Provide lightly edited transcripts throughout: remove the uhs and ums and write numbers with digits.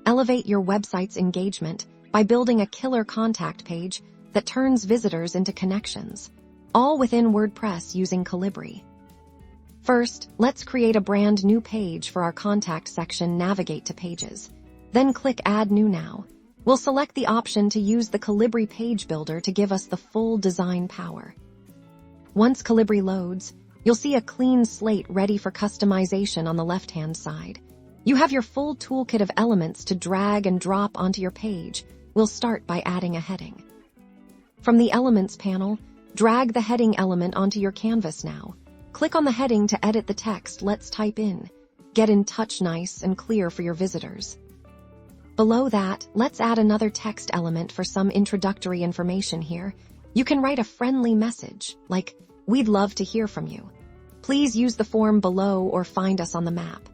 Elevate your website's engagement by building a killer contact page that turns visitors into connections, all within WordPress using Colibri. First, let's create a brand new page for our contact section. Navigate to Pages, then click Add New Now. We'll select the option to use the Colibri page builder to give us the full design power. Once Colibri loads, you'll see a clean slate ready for customization on the left-hand side. You have your full toolkit of elements to drag and drop onto your page. We'll start by adding a heading. From the Elements panel, drag the heading element onto your canvas now. Click on the heading to edit the text. Let's type in, "Get in touch," nice and clear for your visitors. Below that, let's add another text element for some introductory information here. You can write a friendly message, like, "We'd love to hear from you. Please use the form below or find us on the map."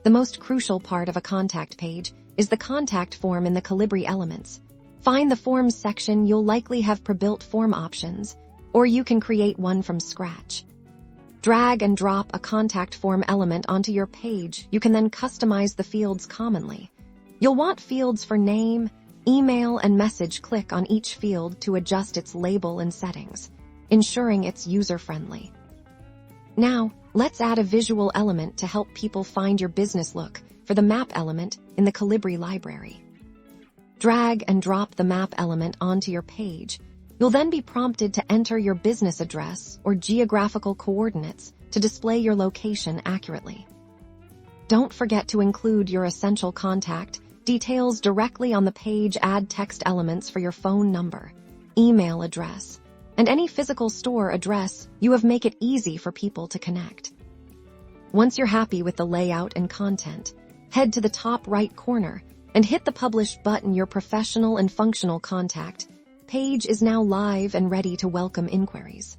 The most crucial part of a contact page is the contact form in the Colibri elements. Find the Forms section. You'll likely have pre-built form options, or you can create one from scratch. Drag and drop a contact form element onto your page. You can then customize the fields commonly. You'll want fields for name, email, and message. Click on each field to adjust its label and settings, ensuring it's user-friendly. Now, let's add a visual element to help people find your business. Look for the map element in the Colibri library. Drag and drop the map element onto your page. You'll then be prompted to enter your business address or geographical coordinates to display your location accurately. Don't forget to include your essential contact details directly on the page. Add text elements for your phone number, email address, and any physical store address. You have make it easy for people to connect. Once you're happy with the layout and content, head to the top right corner and hit the Publish button. Your professional and functional contact page is now live and ready to welcome inquiries.